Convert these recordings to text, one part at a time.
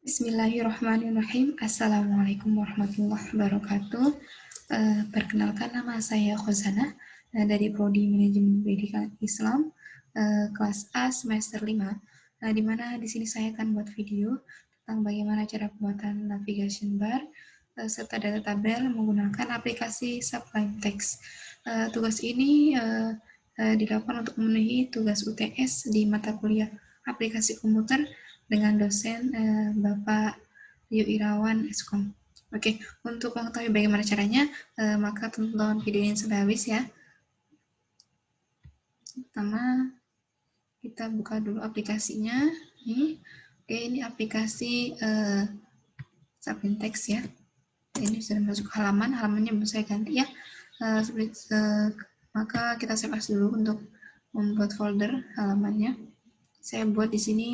Bismillahirrahmanirrahim. Assalamualaikum warahmatullahi wabarakatuh. Perkenalkan, nama saya Khozana dari Prodi Manajemen Pendidikan Islam, kelas A semester 5. Di mana di sini saya akan buat video tentang bagaimana cara pembuatan navigation bar serta data tabel menggunakan aplikasi Sublime Text. Tugas ini dilakukan untuk memenuhi tugas UTS di mata kuliah aplikasi komputer dengan dosen Bapak Rio Irawan Eskom. Oke, untuk mengetahui bagaimana caranya, maka tonton video ini sampai habis ya. Pertama, kita buka dulu aplikasinya. Oke, ini aplikasi Sublime Text ya. Ini sudah masuk halamannya belum saya ganti ya. Maka kita save as dulu untuk membuat folder halamannya. Saya buat di sini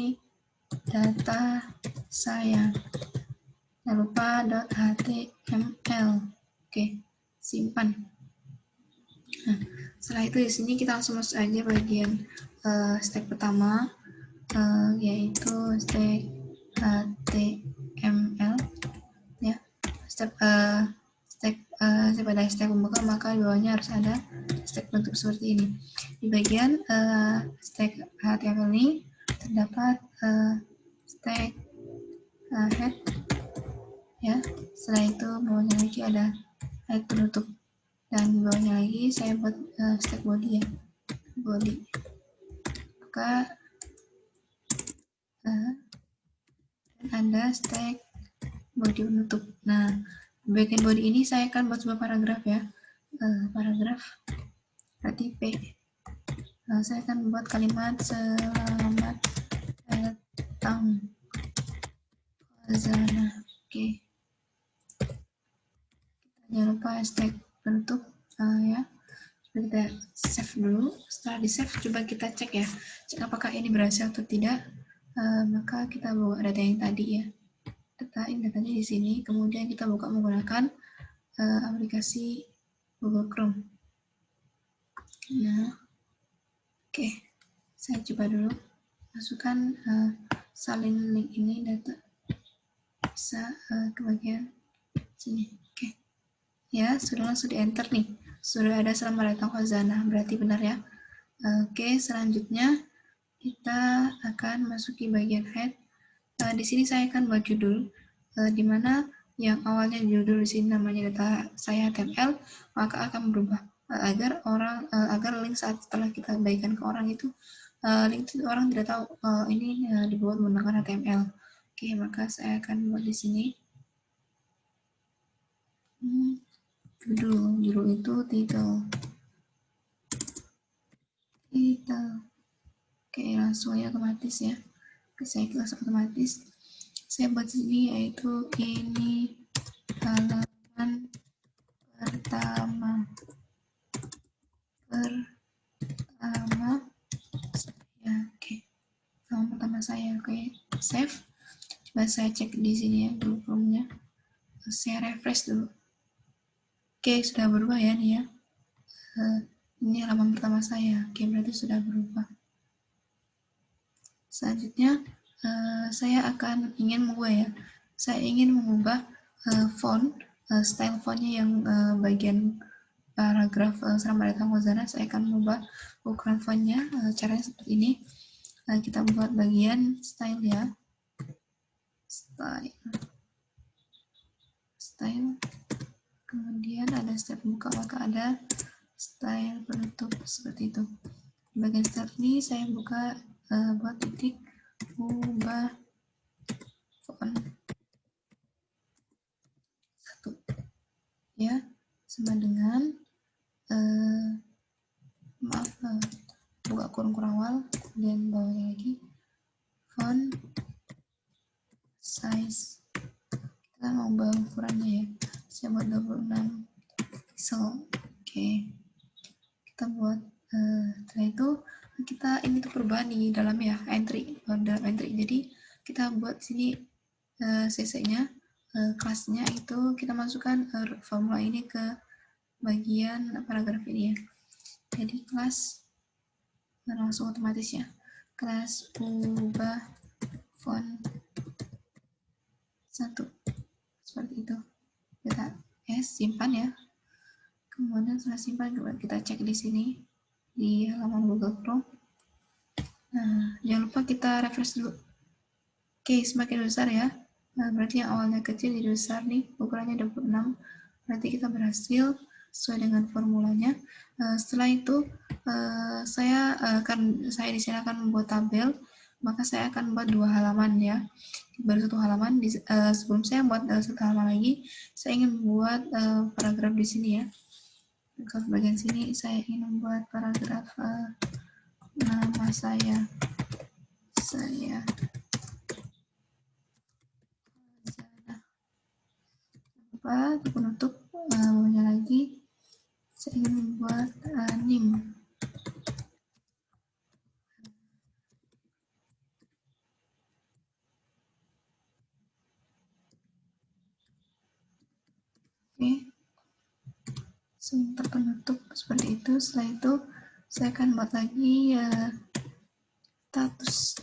data saya. Jangan lupa .html. Oke, simpan. Nah, setelah itu di sini kita langsung masuk aja bagian step pertama, yaitu step HTML. Ya, step pada step pembuka, maka di bawahnya harus ada step penutup seperti ini. Di bagian step HTML ini terdapat step head. Ya, setelah itu bawahnya lagi ada head penutup, dan di bawahnya lagi saya buat stack body ya, body. Maka ada stack body penutup. Nah, bagian body ini saya akan buat sebuah paragraf ya, paragraf berarti P. Saya akan buat kalimat selamat datang Khozana. Oke. Jangan lupa hashtag penutup ya. Kita save dulu. Setelah di save, coba kita cek ya, cek apakah ini berhasil atau tidak. Maka kita bawa data yang tadi ya, datanya di sini, kemudian kita buka menggunakan aplikasi Google Chrome. Nah, oke, saya coba dulu masukkan salin link ini, data bisa ke bagian sini. Oke. Ya, sudah langsung di enter nih. Sudah ada selamat datang Khozana, berarti benar ya. Oke, selanjutnya kita akan masuki bagian head. Di sini saya akan buat judul, di mana yang awalnya judul di sini namanya data saya HTML, maka akan berubah agar link saat setelah kita bagikan ke orang itu, link itu orang tidak tahu ini dibuat menggunakan HTML. Oke, maka saya akan buat di sini. Judul itu title. Oke, langsung aja otomatis ya. Oke, saya kelas otomatis. Saya buat sini yaitu ini halaman pertama saya. Oke, halaman pertama saya. Oke, save. Coba saya cek di sini ya Google Chrome-nya. Saya refresh dulu. Oke, sudah berubah ya nih ya. Ini halaman pertama saya. Oke, berarti sudah berubah. Selanjutnya saya akan ingin mengubah font, style fontnya yang bagian paragraf selamat datang Khozana. Saya akan mengubah ukuran fontnya. Caranya seperti ini. Kita buat bagian style ya, style. Kemudian ada step buka, maka ada style penutup seperti itu. Di bagian style ini saya buka buat titik, ubah font 1 ya, sama dengan buka kurung awal, kemudian bawahnya lagi font size. Kita mau ubah ukurannya ya, saya buat 26 pixel. Oke, kita buat setelah itu kita ini tuh perubahan di dalam ya, dalam entry. Jadi kita buat sini cc-nya, kelasnya itu kita masukkan formula ini ke bagian paragraf ini ya. Jadi kelas langsung otomatis ya, kelas ubah font 1 seperti itu. Kita simpan ya. Kemudian setelah simpan kita cek di sini di halaman Google Chrome. Nah, jangan lupa kita refresh dulu. Oke, semakin besar ya. Nah, berarti yang awalnya kecil jadi besar nih, ukurannya 26. Berarti kita berhasil sesuai dengan formulanya. Setelah itu saya di sini akan membuat tabel, maka saya akan membuat 2 halaman ya. Baru 1 halaman. Sebelum saya membuat 1 halaman lagi, saya ingin membuat paragraf di sini ya. Ke bagian sini saya ingin membuat paragraf nama saya untuk penutup bawahnya lagi saya ingin membuat NIM. Oke, sebentar penutup seperti itu. Setelah itu saya akan buat lagi status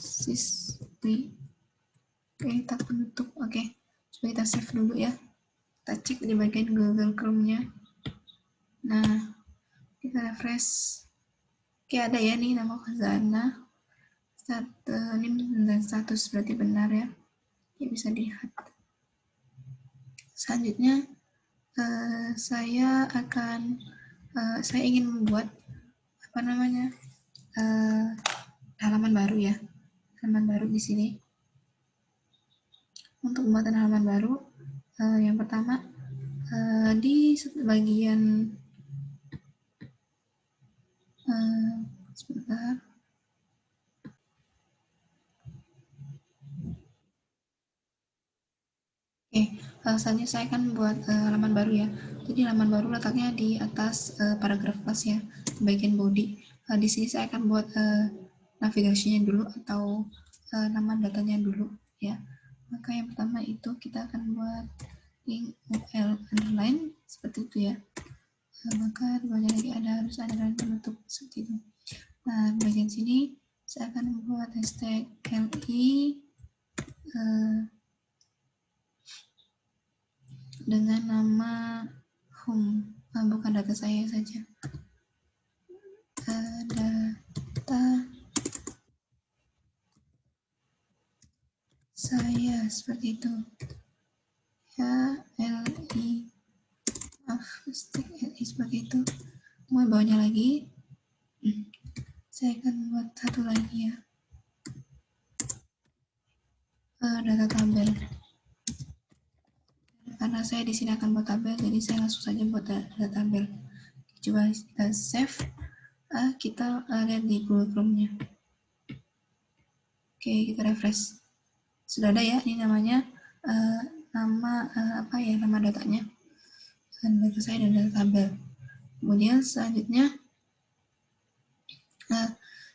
siswi. Oke, kita penutup. Oke, coba kita save dulu ya. Kita cek di bagian Google Chrome-nya. Nah, kita refresh. Oke, ada ya nih nama Khazanah. NIM dan status berarti benar ya. Ya, bisa dilihat. Selanjutnya saya ingin membuat halaman baru ya. Halaman baru di sini. Untuk pembuatan halaman baru, yang pertama di bagian sebentar. Oke, selanjutnya saya akan buat halaman baru ya. Jadi halaman baru letaknya di atas paragraf kelas ya, di bagian body. Di sini saya akan buat navigasinya dulu atau nama datanya dulu ya. Maka yang pertama itu kita akan buat link UL underline seperti itu ya. Maka di bawahnya lagi harus ada dan penutup seperti itu. Nah, bagian sini saya akan membuat hashtag LI dengan nama home, bukan data saya saja. Data saya seperti itu. Ya, LI, hashtag LI seperti itu. Kemudian bawahnya lagi, saya akan buat satu lagi ya. Data tabel. Karena saya di sini akan buat tabel, jadi saya langsung saja buat data tabel. Coba kita save. Kita lihat di Google Chrome-nya. Oke, kita refresh. Sudah ada ya, ini namanya nama datanya. Data saya dan data tabel. Kemudian selanjutnya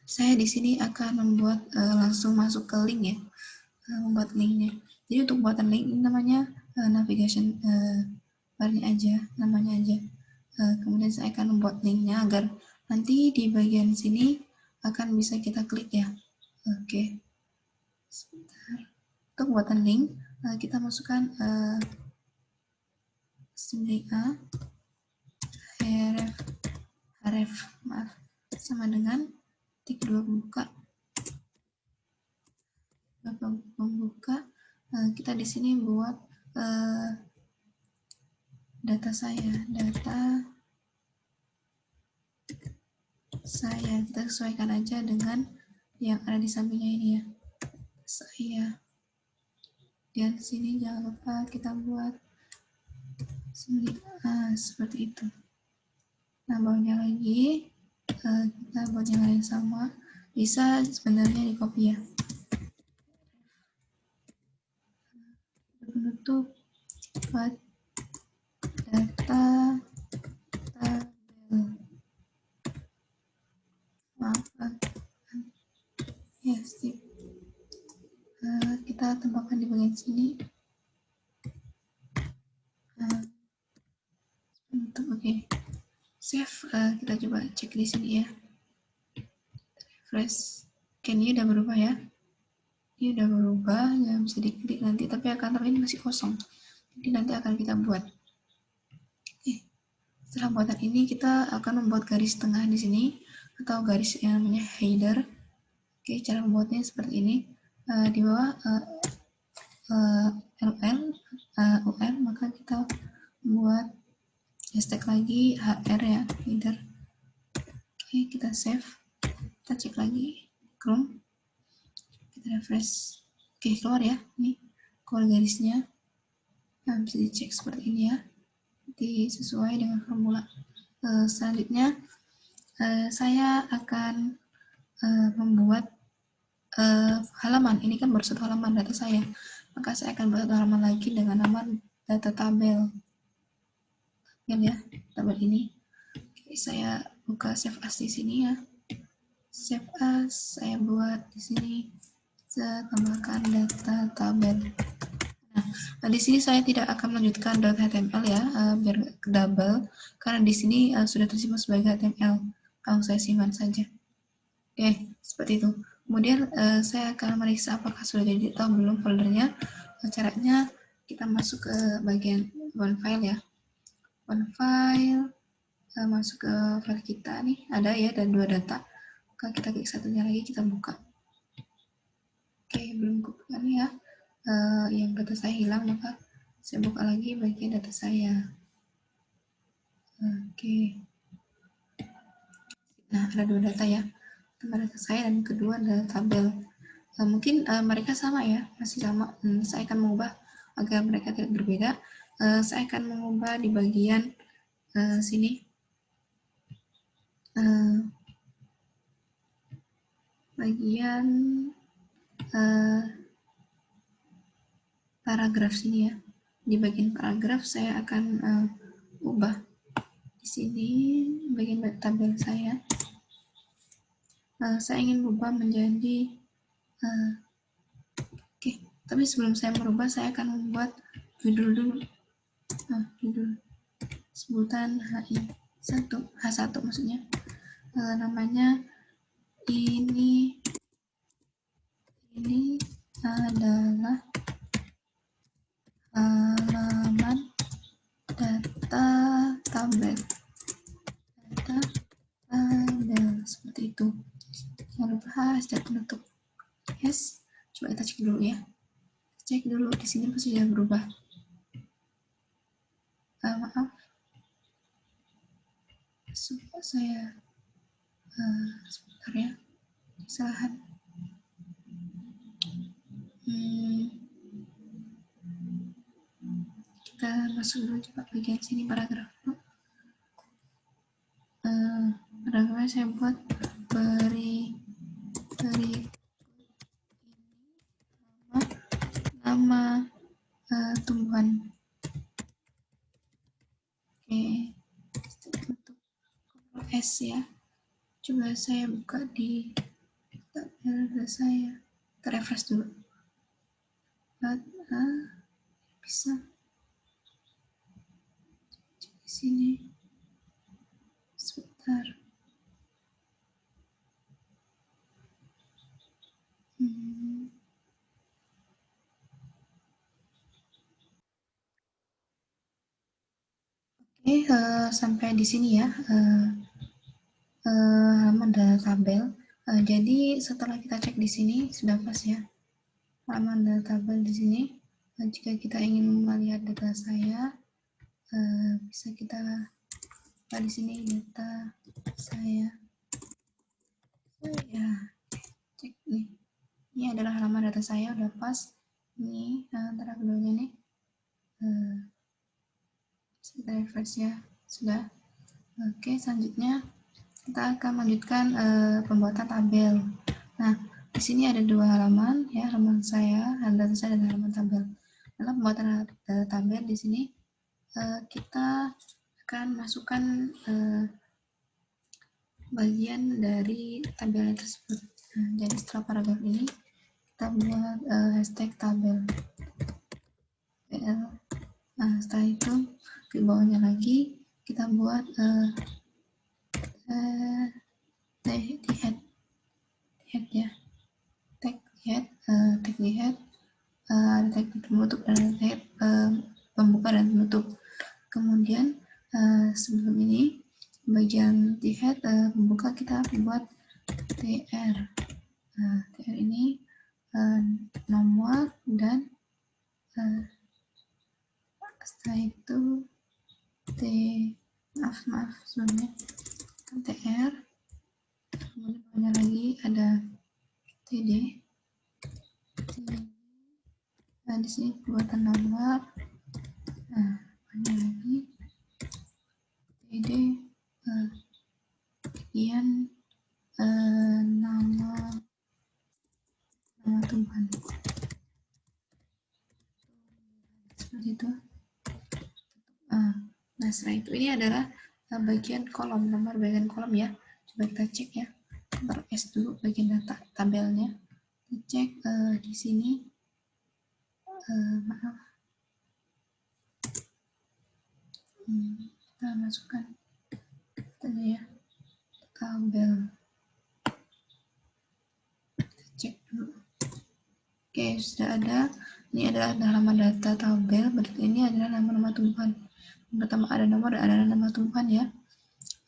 saya di sini akan membuat langsung masuk ke link ya, membuat linknya. Jadi untuk buatan link ini namanya navigation barnya aja, namanya aja. Kemudian saya akan membuat linknya agar nanti di bagian sini akan bisa kita klik ya. Oke, sebentar. Untuk buatan link kita masukkan string A href sama dengan tik 2 pembuka. Kita di sini buat data saya kita sesuaikan aja dengan yang ada di sampingnya ini ya, saya. Dan sini jangan lupa kita buat seperti itu. Nah, bawahnya lagi kita buat yang lain sama, bisa sebenarnya di copy ya. Penutup buat data tabel. Maaf ya, sip. Kita tambahkan di bagian sini. Oke. Save. Kita coba cek di sini ya. Refresh. Oke, ini udah berubah ya. Ini udah berubah, ya bisa diklik nanti, tapi ini masih kosong. Jadi nanti akan kita buat. Oke, setelah buatan ini kita akan membuat garis tengah di sini atau garis yang namanya header. Oke, cara membuatnya seperti ini. Di bawah UL, maka kita buat hashtag lagi HR ya, header. Oke, kita save. Kita cek lagi Chrome. Kita refresh. Oke, keluar ya. Ini keluar garisnya. Nah, bisa dicek seperti ini ya. Sesuai dengan formula. Selanjutnya, saya akan membuat halaman. Ini kan baru satu halaman data saya. Maka saya akan buat halaman lagi dengan nama data tabel. Ya, tabel ini. Oke, saya buka save as di sini ya. Save as, saya buat di sini. Saya tambahkan data tabel. Nah, di sini saya tidak akan melanjutkan .html ya, biar double, karena di sini sudah tersimpan sebagai HTML. Langsung saya simpan saja. Oke, seperti itu. Kemudian saya akan meriksa apakah sudah jadi atau belum foldernya. Caranya kita masuk ke bagian one file ya. One file, masuk ke file kita nih, ada ya, dan 2 data. Maka kita klik satunya lagi, kita buka. Oke, belum kebuka nih ya. Yang data saya hilang, maka saya buka lagi bagian data saya. Oke. Nah, ada 2 data ya. Pertama data saya dan kedua adalah tabel. Mungkin mereka sama ya, masih sama. Saya akan mengubah agar mereka tidak berbeda. Saya akan mengubah di bagian sini. Bagian paragraf sini ya. Di bagian paragraf saya akan ubah di sini bagian tabel saya. Saya ingin ubah menjadi oke, tapi sebelum saya merubah saya akan membuat judul dulu. Judul sebutan H1 maksudnya. Namanya ini adalah halaman data tabel. Seperti itu. Jangan lupa hashtag penutup. Yes, coba kita cek dulu ya. Cek dulu di sini pasti sudah berubah. Maaf, sumpah saya sebentar ya, kesalahan. Kita masuk dulu coba bagian sini paragraf. Paragrafnya saya buat beri nama tumbuhan. Oke, Ctrl S ya. Coba saya buka di tabel saya. Kita refresh dulu. Bisa di sini. Sebentar. Oke, sampai di sini ya. Halaman data tabel. Jadi setelah kita cek di sini sudah pas ya. Halaman data tabel di sini. Jika kita ingin melihat data saya, bisa kita di sini data saya. Cek nih. Ini adalah halaman data saya, udah pas. Ini antara keduanya nih. Kita refresh ya, sudah. Oke, selanjutnya kita akan melanjutkan pembuatan tabel. Nah, di sini ada 2 halaman ya, halaman saya, data saya dan halaman tabel. Dalam pembuatan tabel di sini kita akan masukkan bagian dari tabel tersebut. Jadi setelah paragraf ini kita buat hashtag tabel. Setelah itu di bawahnya lagi kita buat di head ya. di head, ada tag penutup dan ada tag pembuka dan penutup. Kemudian sebelum ini bagian di head pembuka kita buat tr. Tr ini nomor dan setelah itu maaf sebelumnya tr, kemudian bawahnya lagi ada td. Nah, di sini buatan nomor. Nah, bawahnya lagi td bagian nama Tuhan. Seperti itu. Nah, setelah itu ini adalah bagian kolom, nomor bagian kolom ya. Coba kita cek ya. Ctrl S dulu bagian data tabelnya. Kita cek di sini. Maaf. Kita masukkan tadi ya. Tabel. Kita cek dulu. Oke, sudah ada. Ini adalah halaman data tabel. Berarti ini adalah nama-nama tumbuhan. Yang pertama ada nomor dan ada nama tumbuhan ya.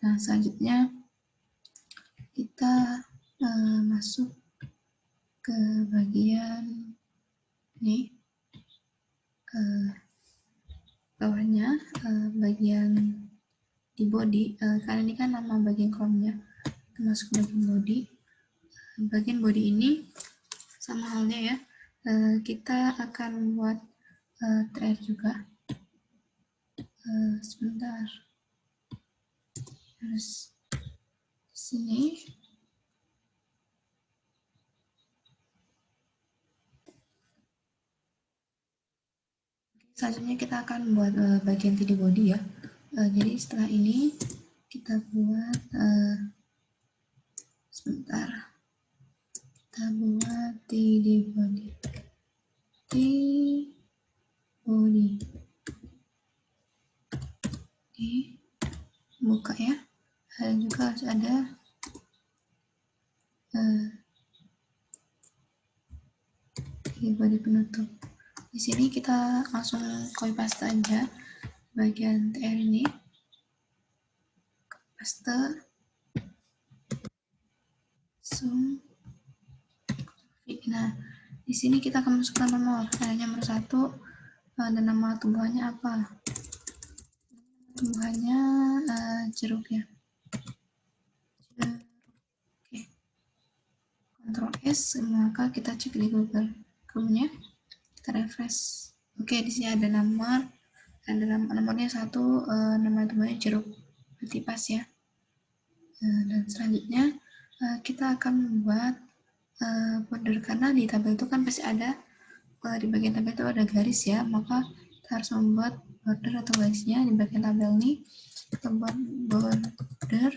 Nah, selanjutnya kita masuk ke bagian ini, bawahnya bagian di body. Karena ini kan nama bagian kolomnya, kita masuk ke bagian body. Bagian body ini sama halnya ya, kita akan buat tr juga. Sebentar, harus di sini. Selanjutnya kita akan buat bagian td body ya. Jadi setelah ini kita buat sebentar, kita buat td body. Buka ya. Dan juga harus ada td body penutup. Di sini kita langsung copy paste aja bagian tr ini. Paste. Zoom. Nah, di sini kita akan masukkan nomor. Nomor 1 dan nama tumbuhannya apa? Tumbuhannya jeruk ya. Jeruk. Oke. Ctrl S, maka kita cek di Google Chrome-nya. Kita refresh. Oke, di sini ada nomor. Ada nomornya 1, nama tumbuhannya jeruk. Berarti pas ya. Dan selanjutnya kita akan membuat border, karena di tabel itu kan pasti ada di bagian tabel itu ada garis ya, maka kita harus membuat border atau garisnya di bagian tabel ini. Kita buat border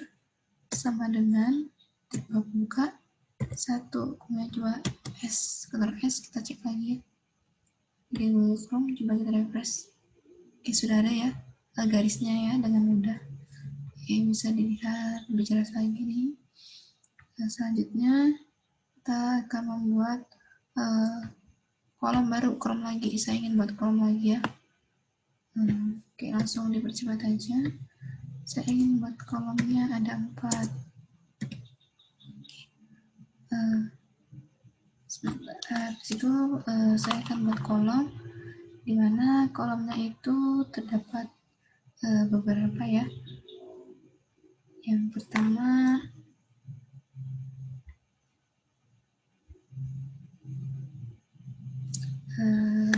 sama dengan tipe buka 1, kemudian coba S, Ctrl S, kita cek lagi di Google Chrome, coba kita refresh. Oke, sudah ada ya garisnya ya dengan mudah. Oke, bisa dilihat lebih jelas lagi nih. Nah, selanjutnya kita akan membuat kolom baru, kolom lagi. Saya ingin buat kolom lagi ya. Oke, langsung dipercepat aja. Saya ingin buat kolomnya ada 4. Sebentar, situ saya akan buat kolom di mana kolomnya itu terdapat beberapa ya. Yang pertama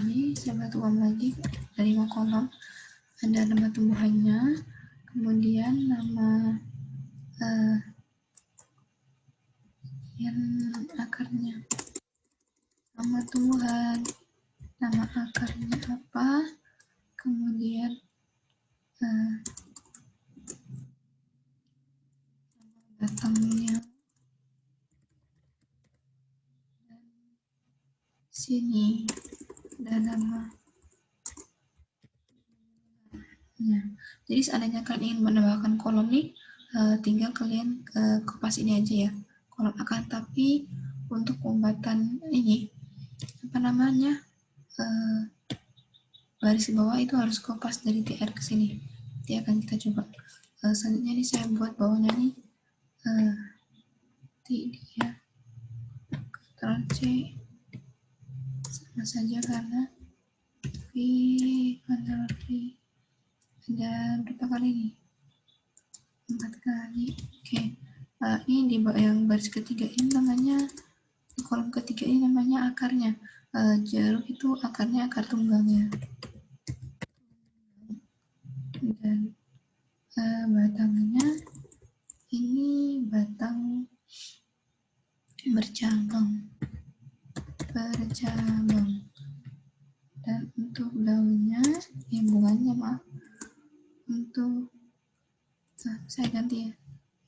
ini saya buat ulang lagi dari 5 kolom. Ada nama tumbuhannya, kemudian nama yang akarnya, nama tumbuhan, nama akarnya apa, kemudian batangnya, dan sini ada nama. Ya. Jadi seandainya kalian ingin menambahkan kolom nih, tinggal kalian kopas ini aja ya, kolom akar. Tapi untuk pembuatan ini apa namanya, baris di bawah itu harus kopas dari TR ke sini. Nanti akan kita coba. Selanjutnya nih saya buat bawahnya nih ya, Ctrl C sama saja karena V Ctrl V ada berapa kali nih? 4 kali. Oke. Ini di yang baris ketiga ini namanya, di kolom ketiga ini namanya akarnya. Jeruk itu akarnya akar tunggangnya. Dan batangnya ini batang bercabang. Dan untuk daunnya, bunganya maaf, untuk saya ganti ya,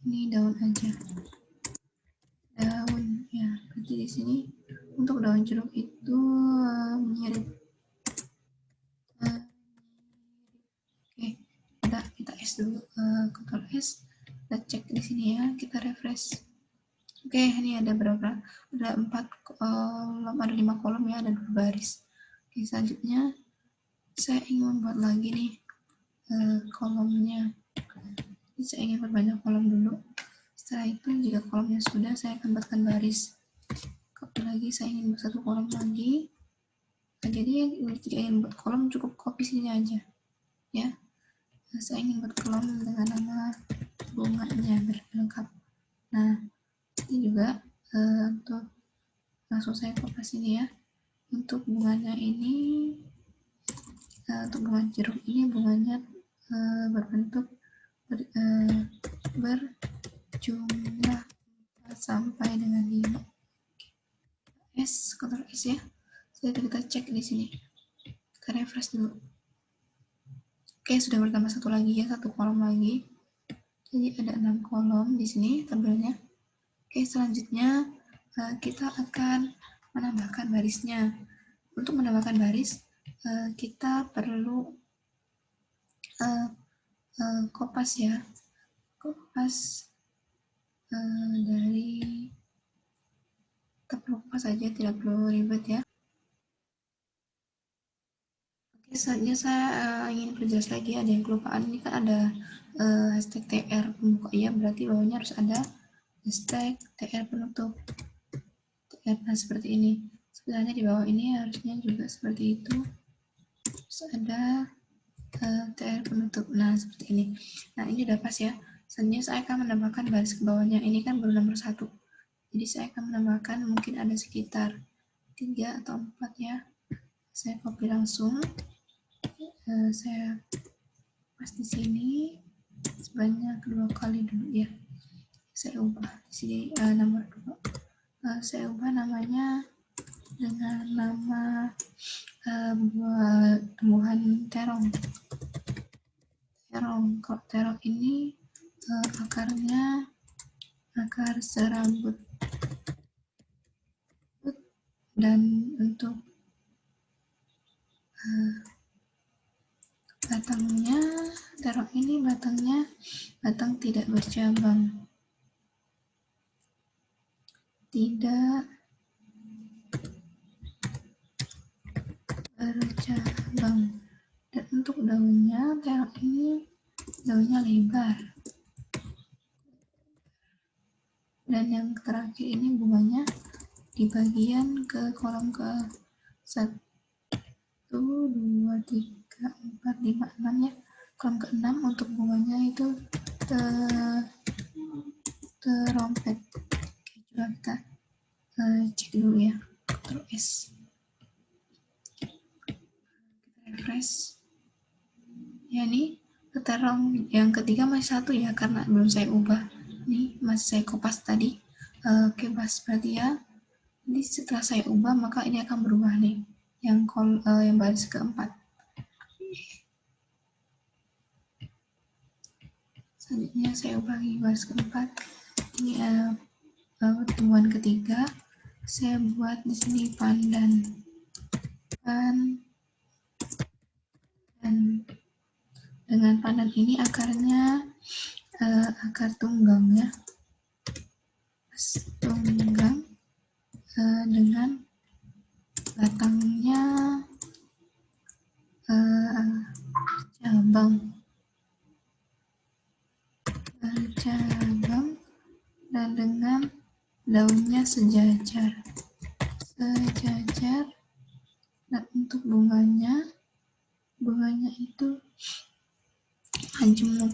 ini daun aja, daun ya. Berarti di sini untuk daun jeruk itu mirip. Oke, kita S dulu, Ctrl S, kita cek di sini ya, kita refresh. Oke, ini ada berapa? Ada 4 kolom, ada 5 kolom ya, ada 2 baris. Oke, selanjutnya saya ingin membuat lagi nih kolomnya. Jadi saya ingin perbanyak kolom dulu. Setelah itu jika kolomnya sudah, saya akan buatkan baris. Copy lagi, saya ingin buat 1 kolom lagi. Nah, jadi jika ingin buat kolom cukup copy sini aja ya. Saya ingin buat kolom dengan nama bunganya berlengkap. Nah, ini juga untuk langsung saya copy sini ya. Untuk bunganya ini, untuk bunga jeruk ini bunganya berbentuk berjumlah sampai dengan 5. Ctrl S ya. Jadi kita cek di sini. Kita refresh dulu. Oke, sudah bertambah 1 lagi ya, 1 kolom lagi. Jadi ada 6 kolom di sini tabelnya. Oke, selanjutnya kita akan menambahkan barisnya. Untuk menambahkan baris, kita perlu kopas ya. Kopas dari, kita perlu kopas saja, tidak perlu ribet ya. Oke, selanjutnya saya ingin perjelas lagi, ada yang kelupaan. Ini kan ada hashtag TR pembuka ya, berarti bawahnya harus ada hashtag TR penutup. TR, nah seperti ini. Sebenarnya di bawah ini harusnya juga seperti itu. Terus ada TR penutup. Nah seperti ini. Nah ini udah pas ya. Selanjutnya saya akan menambahkan baris ke bawahnya. Ini kan baru nomor 1. Jadi saya akan menambahkan mungkin ada sekitar 3 atau 4 ya. Saya copy langsung. Saya pas di sini sebanyak 2 kali dulu ya. Saya ubah di sini nomor 2. Saya ubah namanya dengan nama tumbuhan terong. Kalau terong ini akarnya akar serabut. Dan untuk batangnya, terong ini batang tidak bercabang. Tidak bercabang. Dan untuk daunnya, terong ini daunnya lebar. Dan yang terakhir ini bunganya di bagian ke kolom ke 1, 2, 3, 4, 5, 6 ya. Kolom ke-6 untuk bunganya itu terompet. Oke, coba kita cek dulu ya. Ctrl S. Kita refresh. Ya nih, terong yang ketiga masih 1 ya, karena belum saya ubah. Nih, masih saya kopas tadi. Oke, pas berarti ya. Jadi setelah saya ubah, maka ini akan berubah nih. Yang baris keempat. Selanjutnya saya ubah lagi baris keempat. Ini tumbuhan ketiga. Saya buat di sini pandan. Dan dengan pandan ini akarnya akar tunggang ya. Tunggang dengan batangnya cabang dan dengan daunnya sejajar. Dan untuk bunganya itu majemuk.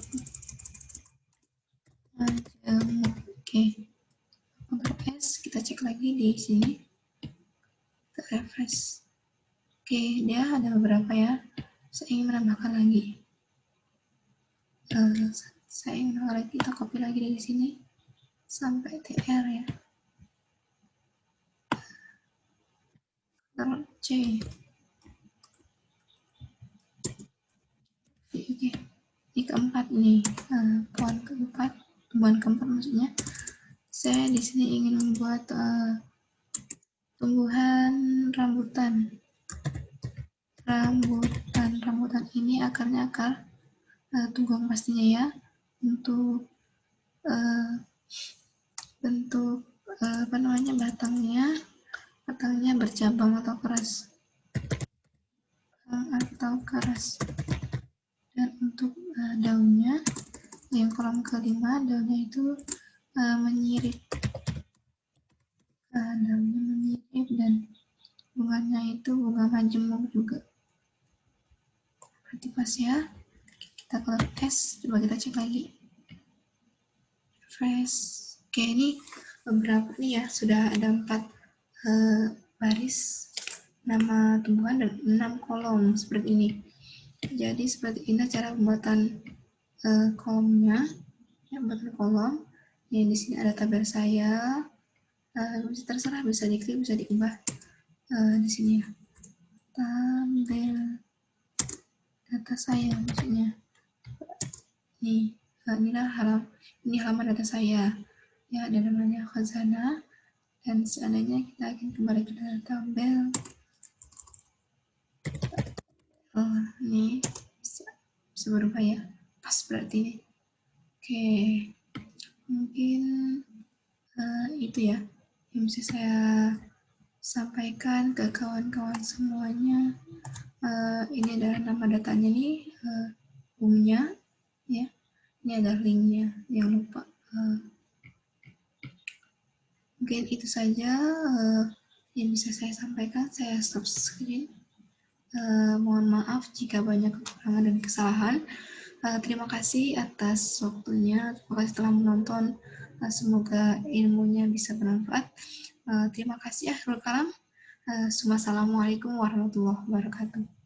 Oke. Untuk S kita cek lagi di sini. Kita refresh. Oke, dia ada beberapa ya. Saya ingin menambahkan lagi. Kita copy lagi dari sini sampai TR ya. Ctrl C. Oke. Ini keempat nih, tumbuhan keempat maksudnya. Saya di sini ingin membuat tumbuhan rambutan. Rambutan ini akarnya akar tunggang pastinya ya. Untuk bentuk batangnya bercabang atau keras. Dan untuk daunnya yang kolom kelima, daunnya itu menyirip. Daunnya menyirip dan bunganya itu bunga majemuk juga. Berarti pas ya. Kita klik S, coba kita cek lagi. Refresh. Oke, ini beberapa nih ya, sudah ada 4 baris nama tumbuhan dan 6 kolom seperti ini. Jadi seperti ini cara pembuatan kolomnya. Pembuatan kolom. Yang di sini ada tabel saya. Terserah, bisa diklik, bisa diubah di sini ya. Tabel data saya maksudnya. Nih, ini halaman data saya. Ya, ada namanya khazanah. Dan seandainya kita akan kembali ke tabel, ini bisa berubah ya, pas berarti ini. Oke, mungkin itu ya yang bisa saya sampaikan ke kawan-kawan semuanya. Ini adalah nama datanya nih, umumnya ya. Ini ada linknya, jangan lupa. Mungkin itu saja yang bisa saya sampaikan. Saya stop screen. Mohon maaf jika banyak kekurangan dan kesalahan. Terima kasih atas waktunya. Terima kasih telah menonton. Semoga ilmunya bisa bermanfaat. Terima kasih. Akhirul kalam. Assalamualaikum warahmatullahi wabarakatuh.